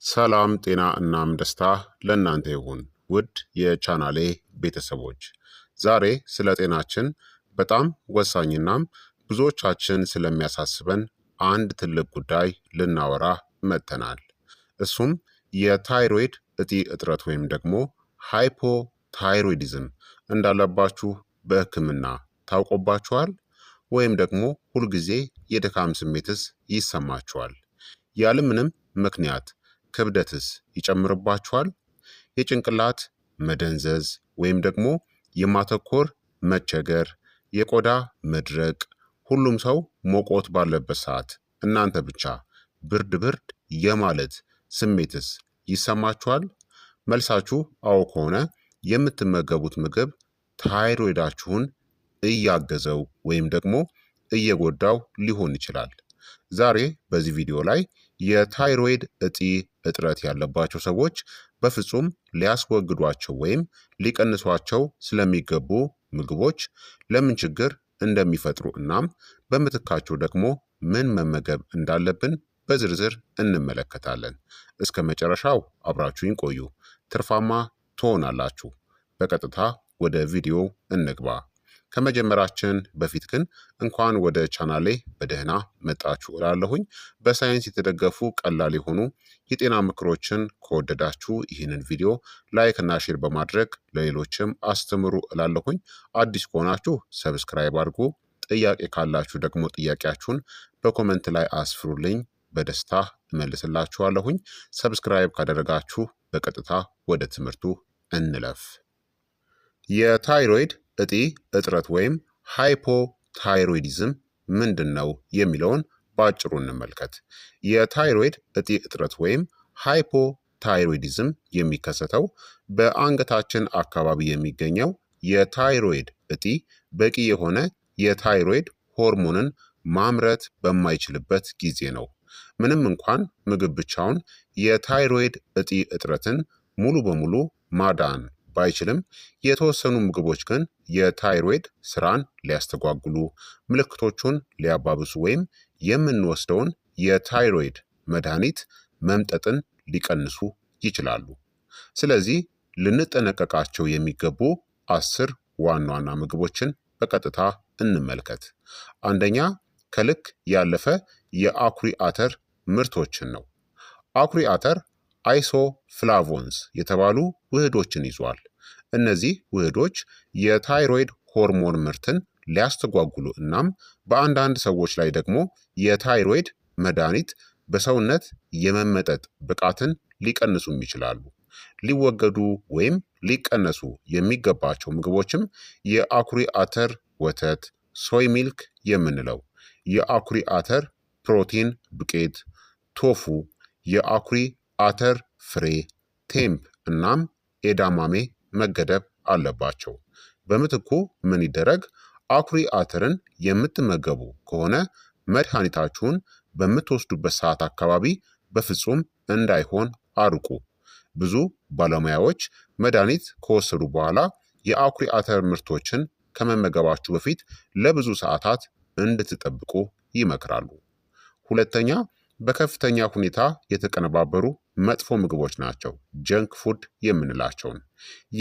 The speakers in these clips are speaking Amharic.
ሰላም ጤና እናም ደስታ ለእናንተ ይሁን ውድ የቻናሌ ቤተሰቦች። ዛሬ ስለ ጤናችን በጣም ወሳኝናም ብዙዎቻችን ስለሚያሳስበን አንድ ትልቅ ጉዳይ ልናወራ መጥተናል። እሱም የታይሮይድ እጢ እጥረት ወይም ደግሞ ሃይፖታይሮይዲዝም እንዳለባችሁ በሕክምና ታውቆባችኋል? ወይም ደግሞ ሁልጊዜ የድካም ስሜትስ ይሰማችኋል? ያለምንም ምክንያት ክብደትስ ይጨምርባችኋል? የጭንቅላት መደንዘዝ ወይም ደግሞ የማተኮር መቸገር፣ የቆዳ መድረቅ፣ ሁሉም ሰው ሞቆት ባለበት ሰዓት እናንተ ብቻ ብርድ ብርድ የማለት ስሜትስ ይሰማችኋል? መልሳችሁ አዎ ከሆነ የምትመገቡት ምግብ ታይሮይዳችሁን እያገዘው ወይም ደግሞ እየጎዳው ሊሆን ይችላል። ዛሬ በዚህ ቪዲዮ ላይ የታይሮይድ እጢ እጥረት ያለባቸው ሰዎች በፍጹም ሊያስወግዷቸው ወይም ሊቀንሷቸው ስለሚገቡ ምግቦች፣ ለምን ችግር እንደሚፈጥሩ እናም በምትካቸው ደግሞ ምን መመገብ እንዳለብን በዝርዝር እንመለከታለን። እስከ መጨረሻው አብራችሁኝ ቆዩ፣ ትርፋማ ትሆናላችሁ። በቀጥታ ወደ ቪዲዮ እንግባ። ከመጀመራችን በፊት ግን እንኳን ወደ ቻናሌ በደህና መጣችሁ እላለሁኝ። በሳይንስ የተደገፉ ቀላል የሆኑ የጤና ምክሮችን ከወደዳችሁ ይህንን ቪዲዮ ላይክ እና ሼር በማድረግ ለሌሎችም አስተምሩ እላለሁኝ። አዲስ ከሆናችሁ ሰብስክራይብ አድርጉ። ጥያቄ ካላችሁ ደግሞ ጥያቄያችሁን በኮመንት ላይ አስፍሩልኝ፣ በደስታ እመልስላችኋለሁኝ። ሰብስክራይብ ካደረጋችሁ በቀጥታ ወደ ትምህርቱ እንለፍ። የታይሮይድ እጢ እጥረት ወይም ሃይፖታይሮይዲዝም ምንድን ነው የሚለውን በአጭሩ እንመልከት። የታይሮይድ እጢ እጥረት ወይም ሃይፖታይሮይዲዝም የሚከሰተው በአንገታችን አካባቢ የሚገኘው የታይሮይድ እጢ በቂ የሆነ የታይሮይድ ሆርሞንን ማምረት በማይችልበት ጊዜ ነው። ምንም እንኳን ምግብ ብቻውን የታይሮይድ እጢ እጥረትን ሙሉ በሙሉ ማዳን ባይችልም የተወሰኑ ምግቦች ግን የታይሮይድ ስራን ሊያስተጓጉሉ፣ ምልክቶቹን ሊያባብሱ ወይም የምንወስደውን የታይሮይድ መድኃኒት መምጠጥን ሊቀንሱ ይችላሉ። ስለዚህ ልንጠነቀቃቸው የሚገቡ 10 ዋና ዋና ምግቦችን በቀጥታ እንመልከት። አንደኛ፣ ከልክ ያለፈ የአኩሪ አተር ምርቶችን ነው። አኩሪ አተር አይሶፍላቮንስ የተባሉ ውህዶችን ይዟል። እነዚህ ውህዶች የታይሮይድ ሆርሞን ምርትን ሊያስተጓጉሉ እናም በአንዳንድ ሰዎች ላይ ደግሞ የታይሮይድ መድኃኒት በሰውነት የመመጠጥ ብቃትን ሊቀንሱም ይችላሉ። ሊወገዱ ወይም ሊቀነሱ የሚገባቸው ምግቦችም የአኩሪ አተር ወተት፣ ሶይ ሚልክ የምንለው፣ የአኩሪ አተር ፕሮቲን ዱቄት፣ ቶፉ፣ የአኩሪ አተር ፍሬ፣ ቴምፕ እናም ኤዳማሜ መገደብ አለባቸው። በምትኩ ምን ይደረግ? አኩሪ አተርን የምትመገቡ ከሆነ መድኃኒታችሁን በምትወስዱበት ሰዓት አካባቢ በፍጹም እንዳይሆን አርቁ። ብዙ ባለሙያዎች መድኃኒት ከወሰዱ በኋላ የአኩሪ አተር ምርቶችን ከመመገባችሁ በፊት ለብዙ ሰዓታት እንድትጠብቁ ይመክራሉ። ሁለተኛ፣ በከፍተኛ ሁኔታ የተቀነባበሩ መጥፎ ምግቦች ናቸው። ጀንክ ፉድ የምንላቸውን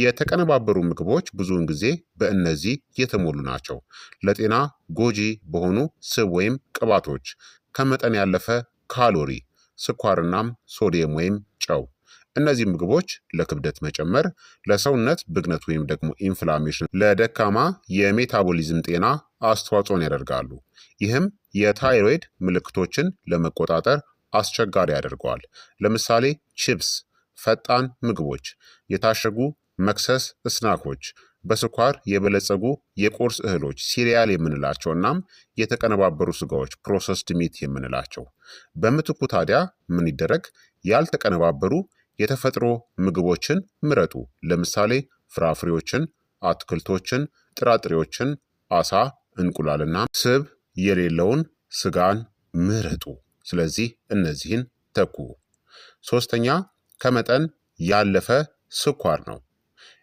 የተቀነባበሩ ምግቦች ብዙውን ጊዜ በእነዚህ የተሞሉ ናቸው። ለጤና ጎጂ በሆኑ ስብ ወይም ቅባቶች፣ ከመጠን ያለፈ ካሎሪ፣ ስኳርናም ሶዲየም ወይም ጨው። እነዚህ ምግቦች ለክብደት መጨመር፣ ለሰውነት ብግነት ወይም ደግሞ ኢንፍላሜሽን፣ ለደካማ የሜታቦሊዝም ጤና አስተዋጽኦን ያደርጋሉ። ይህም የታይሮይድ ምልክቶችን ለመቆጣጠር አስቸጋሪ ያደርገዋል። ለምሳሌ ቺፕስ፣ ፈጣን ምግቦች፣ የታሸጉ መክሰስ ስናኮች፣ በስኳር የበለጸጉ የቁርስ እህሎች ሲሪያል የምንላቸው እናም የተቀነባበሩ ስጋዎች ፕሮሰስድ ሚት የምንላቸው። በምትኩ ታዲያ ምን ይደረግ? ያልተቀነባበሩ የተፈጥሮ ምግቦችን ምረጡ። ለምሳሌ ፍራፍሬዎችን፣ አትክልቶችን፣ ጥራጥሬዎችን፣ አሳ፣ እንቁላልና ስብ የሌለውን ስጋን ምረጡ። ስለዚህ እነዚህን ተኩ። ሶስተኛ፣ ከመጠን ያለፈ ስኳር ነው።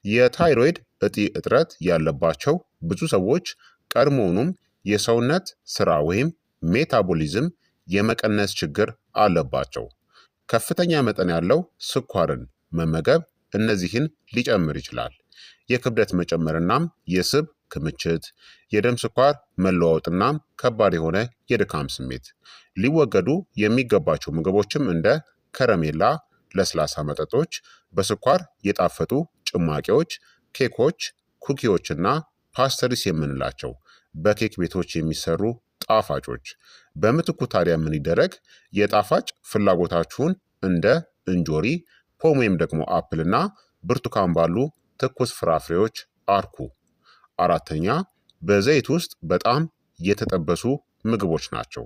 የታይሮይድ እጢ እጥረት ያለባቸው ብዙ ሰዎች ቀድሞውኑም የሰውነት ስራ ወይም ሜታቦሊዝም የመቀነስ ችግር አለባቸው። ከፍተኛ መጠን ያለው ስኳርን መመገብ እነዚህን ሊጨምር ይችላል። የክብደት መጨመርናም የስብ ክምችት፣ የደም ስኳር መለዋወጥናም ከባድ የሆነ የድካም ስሜት። ሊወገዱ የሚገባቸው ምግቦችም እንደ ከረሜላ፣ ለስላሳ መጠጦች፣ በስኳር የጣፈጡ ጭማቂዎች፣ ኬኮች፣ ኩኪዎችና ፓስተሪስ የምንላቸው በኬክ ቤቶች የሚሰሩ ጣፋጮች። በምትኩ ታዲያ ምን ይደረግ? የጣፋጭ ፍላጎታችሁን እንደ እንጆሪ፣ ፖም ወይም ደግሞ አፕልና ብርቱካን ባሉ ትኩስ ፍራፍሬዎች አርኩ። አራተኛ በዘይት ውስጥ በጣም የተጠበሱ ምግቦች ናቸው።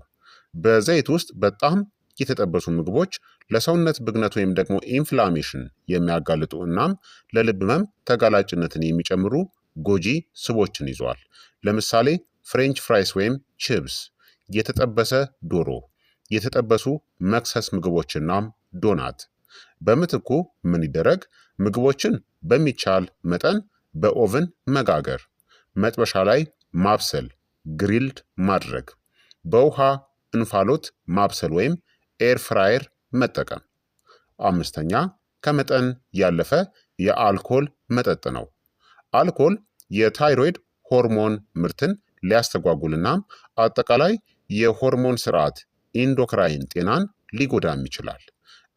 በዘይት ውስጥ በጣም የተጠበሱ ምግቦች ለሰውነት ብግነት ወይም ደግሞ ኢንፍላሜሽን የሚያጋልጡ እናም ለልብ ህመም ተጋላጭነትን የሚጨምሩ ጎጂ ስቦችን ይዘዋል። ለምሳሌ ፍሬንች ፍራይስ ወይም ቺፕስ፣ የተጠበሰ ዶሮ፣ የተጠበሱ መክሰስ ምግቦችናም ዶናት። በምትኩ ምን ይደረግ? ምግቦችን በሚቻል መጠን በኦቭን መጋገር፣ መጥበሻ ላይ ማብሰል፣ ግሪልድ ማድረግ፣ በውሃ እንፋሎት ማብሰል ወይም ኤር ፍራየር መጠቀም። አምስተኛ ከመጠን ያለፈ የአልኮል መጠጥ ነው። አልኮል የታይሮይድ ሆርሞን ምርትን ሊያስተጓጉልናም አጠቃላይ የሆርሞን ስርዓት ኢንዶክራይን ጤናን ሊጎዳም ይችላል።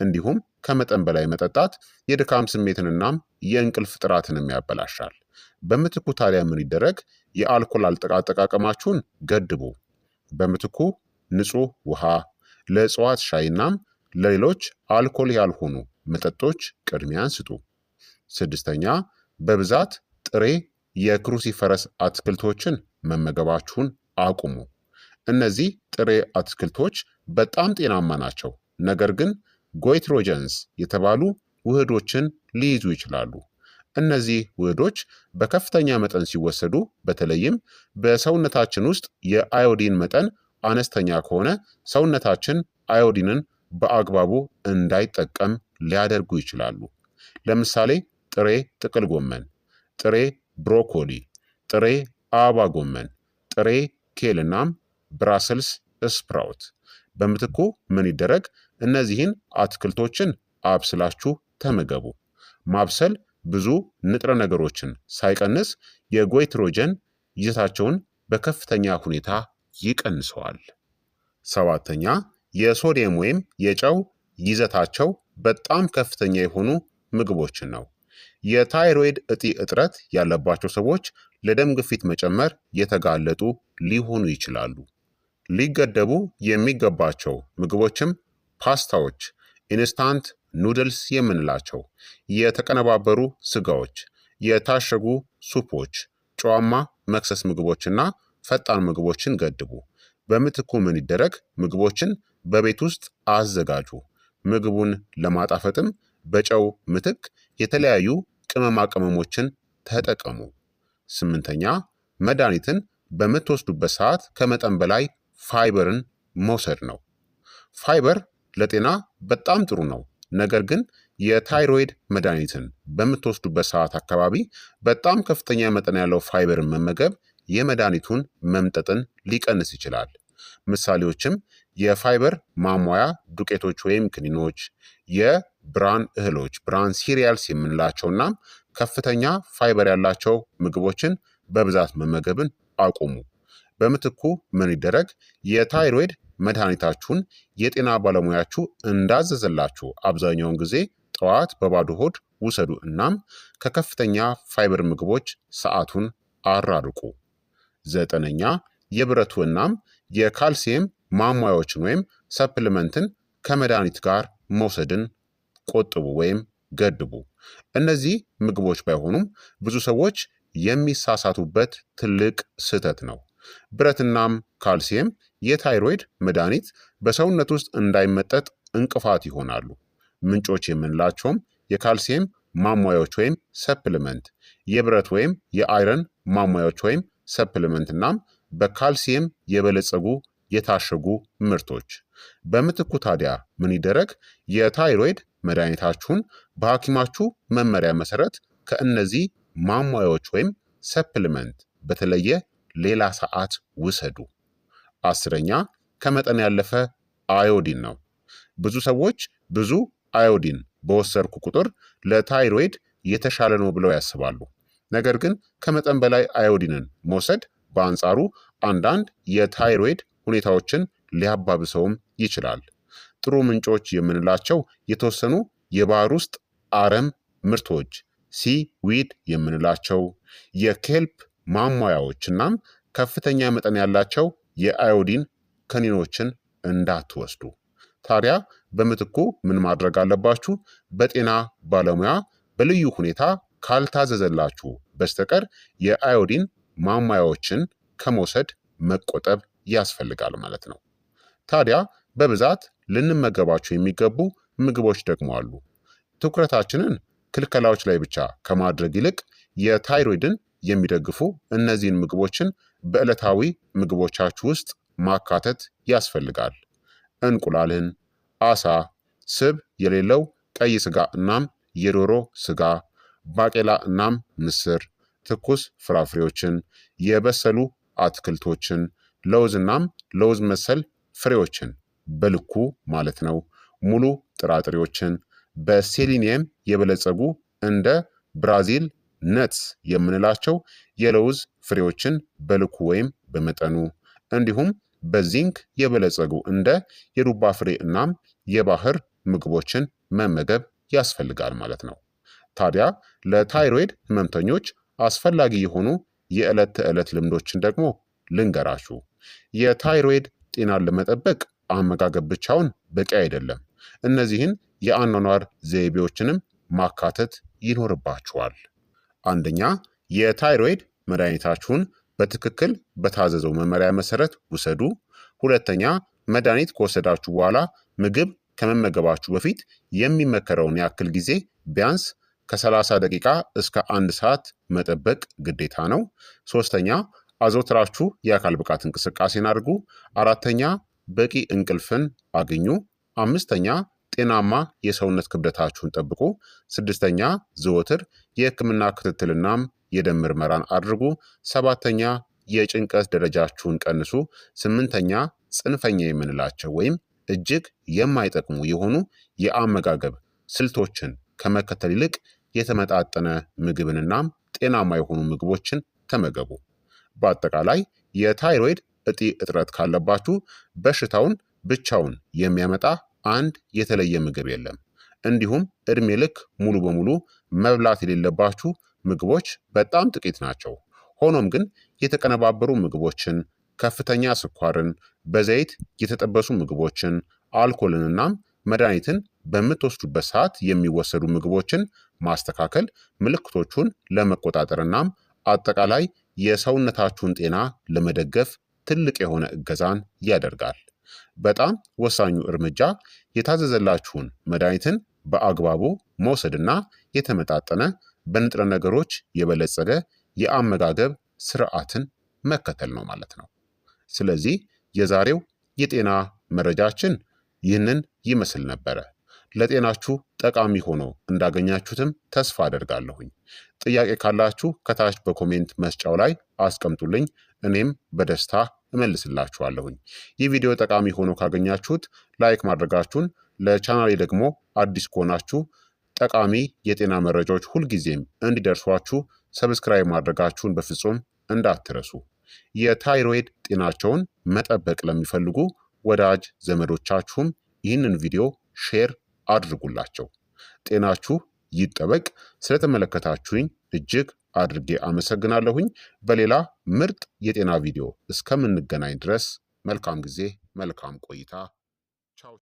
እንዲሁም ከመጠን በላይ መጠጣት የድካም ስሜትንናም የእንቅልፍ ጥራትንም ያበላሻል። በምትኩ ታዲያ ምን ይደረግ? የአልኮል አጠቃቀማችሁን ገድቡ። በምትኩ ንጹህ ውሃ፣ ለእጽዋት ሻይናም ለሌሎች አልኮል ያልሆኑ መጠጦች ቅድሚያን ስጡ። ስድስተኛ በብዛት ጥሬ የክሩሲፈረስ አትክልቶችን መመገባችሁን አቁሙ። እነዚህ ጥሬ አትክልቶች በጣም ጤናማ ናቸው፣ ነገር ግን ጎይትሮጀንስ የተባሉ ውህዶችን ሊይዙ ይችላሉ። እነዚህ ውህዶች በከፍተኛ መጠን ሲወሰዱ በተለይም በሰውነታችን ውስጥ የአዮዲን መጠን አነስተኛ ከሆነ ሰውነታችን አዮዲንን በአግባቡ እንዳይጠቀም ሊያደርጉ ይችላሉ። ለምሳሌ ጥሬ ጥቅል ጎመን፣ ጥሬ ብሮኮሊ፣ ጥሬ አበባ ጎመን፣ ጥሬ ኬልናም ብራስልስ ስፕራውት። በምትኩ ምን ይደረግ? እነዚህን አትክልቶችን አብስላችሁ ተመገቡ። ማብሰል ብዙ ንጥረ ነገሮችን ሳይቀንስ የጎይትሮጀን ይዘታቸውን በከፍተኛ ሁኔታ ይቀንሰዋል። ሰባተኛ የሶዲየም ወይም የጨው ይዘታቸው በጣም ከፍተኛ የሆኑ ምግቦችን ነው። የታይሮይድ እጢ እጥረት ያለባቸው ሰዎች ለደም ግፊት መጨመር የተጋለጡ ሊሆኑ ይችላሉ። ሊገደቡ የሚገባቸው ምግቦችም ፓስታዎች፣ ኢንስታንት ኑድልስ የምንላቸው፣ የተቀነባበሩ ስጋዎች፣ የታሸጉ ሱፖች፣ ጨዋማ መክሰስ ምግቦችና ፈጣን ምግቦችን ገድቡ። በምትኩ ምን ይደረግ? ምግቦችን በቤት ውስጥ አዘጋጁ። ምግቡን ለማጣፈጥም በጨው ምትክ የተለያዩ ቅመማ ቅመሞችን ተጠቀሙ። ስምንተኛ መድኃኒትን በምትወስዱበት ሰዓት ከመጠን በላይ ፋይበርን መውሰድ ነው። ፋይበር ለጤና በጣም ጥሩ ነው። ነገር ግን የታይሮይድ መድኃኒትን በምትወስዱበት ሰዓት አካባቢ በጣም ከፍተኛ መጠን ያለው ፋይበርን መመገብ የመድኃኒቱን መምጠጥን ሊቀንስ ይችላል። ምሳሌዎችም የፋይበር ማሟያ ዱቄቶች ወይም ክኒኖች፣ የብራን እህሎች ብራን ሲሪያልስ የምንላቸውና ከፍተኛ ፋይበር ያላቸው ምግቦችን በብዛት መመገብን አቁሙ። በምትኩ ምን ይደረግ? የታይሮይድ መድኃኒታችሁን የጤና ባለሙያችሁ እንዳዘዘላችሁ አብዛኛውን ጊዜ ጠዋት በባዶ ሆድ ውሰዱ። እናም ከከፍተኛ ፋይበር ምግቦች ሰዓቱን አራርቁ። ዘጠነኛ የብረቱ እናም የካልሲየም ማሟያዎችን ወይም ሰፕሊመንትን ከመድኃኒት ጋር መውሰድን ቆጥቡ ወይም ገድቡ። እነዚህ ምግቦች ባይሆኑም ብዙ ሰዎች የሚሳሳቱበት ትልቅ ስህተት ነው። ብረትናም ካልሲየም የታይሮይድ መድኃኒት በሰውነት ውስጥ እንዳይመጠጥ እንቅፋት ይሆናሉ። ምንጮች የምንላቸውም የካልሲየም ማሟያዎች ወይም ሰፕሊመንት፣ የብረት ወይም የአይረን ማሟያዎች ወይም ሰፕሊመንት እናም በካልሲየም የበለጸጉ የታሸጉ ምርቶች። በምትኩ ታዲያ ምን ይደረግ? የታይሮይድ መድኃኒታችሁን በሐኪማችሁ መመሪያ መሰረት ከእነዚህ ማሟያዎች ወይም ሰፕሊመንት በተለየ ሌላ ሰዓት ውሰዱ። አስረኛ ከመጠን ያለፈ አዮዲን ነው። ብዙ ሰዎች ብዙ አዮዲን በወሰድኩ ቁጥር ለታይሮይድ የተሻለ ነው ብለው ያስባሉ። ነገር ግን ከመጠን በላይ አዮዲንን መውሰድ በአንጻሩ አንዳንድ የታይሮይድ ሁኔታዎችን ሊያባብሰውም ይችላል። ጥሩ ምንጮች የምንላቸው የተወሰኑ የባህር ውስጥ አረም ምርቶች ሲዊድ የምንላቸው የኬልፕ ማሟያዎች እናም ከፍተኛ መጠን ያላቸው የአዮዲን ከኒኖችን እንዳትወስዱ። ታዲያ በምትኩ ምን ማድረግ አለባችሁ? በጤና ባለሙያ በልዩ ሁኔታ ካልታዘዘላችሁ በስተቀር የአዮዲን ማሟያዎችን ከመውሰድ መቆጠብ ያስፈልጋል ማለት ነው። ታዲያ በብዛት ልንመገባቸው የሚገቡ ምግቦች ደግሞ አሉ። ትኩረታችንን ክልከላዎች ላይ ብቻ ከማድረግ ይልቅ የታይሮይድን የሚደግፉ እነዚህን ምግቦችን በዕለታዊ ምግቦቻችሁ ውስጥ ማካተት ያስፈልጋል። እንቁላልን፣ አሳ፣ ስብ የሌለው ቀይ ስጋ እናም የዶሮ ስጋ፣ ባቄላ እናም ምስር፣ ትኩስ ፍራፍሬዎችን፣ የበሰሉ አትክልቶችን፣ ለውዝ እናም ለውዝ መሰል ፍሬዎችን በልኩ ማለት ነው። ሙሉ ጥራጥሬዎችን፣ በሴሊኒየም የበለጸጉ እንደ ብራዚል ነትስ የምንላቸው የለውዝ ፍሬዎችን በልኩ ወይም በመጠኑ፣ እንዲሁም በዚንክ የበለጸጉ እንደ የዱባ ፍሬ እናም የባህር ምግቦችን መመገብ ያስፈልጋል ማለት ነው። ታዲያ ለታይሮይድ ህመምተኞች አስፈላጊ የሆኑ የዕለት ተዕለት ልምዶችን ደግሞ ልንገራችሁ። የታይሮይድ ጤናን ለመጠበቅ አመጋገብ ብቻውን በቂ አይደለም። እነዚህን የአኗኗር ዘይቤዎችንም ማካተት ይኖርባችኋል። አንደኛ፣ የታይሮይድ መድኃኒታችሁን በትክክል በታዘዘው መመሪያ መሰረት ውሰዱ። ሁለተኛ፣ መድኃኒት ከወሰዳችሁ በኋላ ምግብ ከመመገባችሁ በፊት የሚመከረውን ያክል ጊዜ ቢያንስ ከ30 ደቂቃ እስከ 1 ሰዓት መጠበቅ ግዴታ ነው። ሶስተኛ፣ አዘውትራችሁ የአካል ብቃት እንቅስቃሴን አድርጉ። አራተኛ፣ በቂ እንቅልፍን አግኙ። አምስተኛ፣ ጤናማ የሰውነት ክብደታችሁን ጠብቁ። ስድስተኛ፣ ዘወትር የህክምና ክትትልናም የደም ምርመራን አድርጉ። ሰባተኛ፣ የጭንቀት ደረጃችሁን ቀንሱ። ስምንተኛ፣ ጽንፈኛ የምንላቸው ወይም እጅግ የማይጠቅሙ የሆኑ የአመጋገብ ስልቶችን ከመከተል ይልቅ የተመጣጠነ ምግብንናም ጤናማ የሆኑ ምግቦችን ተመገቡ። በአጠቃላይ የታይሮይድ እጢ እጥረት ካለባችሁ በሽታውን ብቻውን የሚያመጣ አንድ የተለየ ምግብ የለም። እንዲሁም እድሜ ልክ ሙሉ በሙሉ መብላት የሌለባችሁ ምግቦች በጣም ጥቂት ናቸው። ሆኖም ግን የተቀነባበሩ ምግቦችን፣ ከፍተኛ ስኳርን፣ በዘይት የተጠበሱ ምግቦችን፣ አልኮልንናም መድኃኒትን በምትወስዱበት ሰዓት የሚወሰዱ ምግቦችን ማስተካከል ምልክቶቹን ለመቆጣጠርናም አጠቃላይ የሰውነታችሁን ጤና ለመደገፍ ትልቅ የሆነ እገዛን ያደርጋል። በጣም ወሳኙ እርምጃ የታዘዘላችሁን መድኃኒትን በአግባቡ መውሰድና የተመጣጠነ በንጥረ ነገሮች የበለጸገ የአመጋገብ ስርዓትን መከተል ነው ማለት ነው። ስለዚህ የዛሬው የጤና መረጃችን ይህንን ይመስል ነበረ። ለጤናችሁ ጠቃሚ ሆኖ እንዳገኛችሁትም ተስፋ አደርጋለሁኝ። ጥያቄ ካላችሁ ከታች በኮሜንት መስጫው ላይ አስቀምጡልኝ፣ እኔም በደስታ እመልስላችኋለሁኝ። ይህ ቪዲዮ ጠቃሚ ሆኖ ካገኛችሁት ላይክ ማድረጋችሁን፣ ለቻናሌ ደግሞ አዲስ ከሆናችሁ ጠቃሚ የጤና መረጃዎች ሁልጊዜም እንዲደርሷችሁ ሰብስክራይብ ማድረጋችሁን በፍጹም እንዳትረሱ። የታይሮይድ ጤናቸውን መጠበቅ ለሚፈልጉ ወዳጅ ዘመዶቻችሁም ይህንን ቪዲዮ ሼር አድርጉላቸው። ጤናችሁ ይጠበቅ። ስለተመለከታችሁኝ እጅግ አድርጌ አመሰግናለሁኝ። በሌላ ምርጥ የጤና ቪዲዮ እስከምንገናኝ ድረስ መልካም ጊዜ፣ መልካም ቆይታ። ቻው።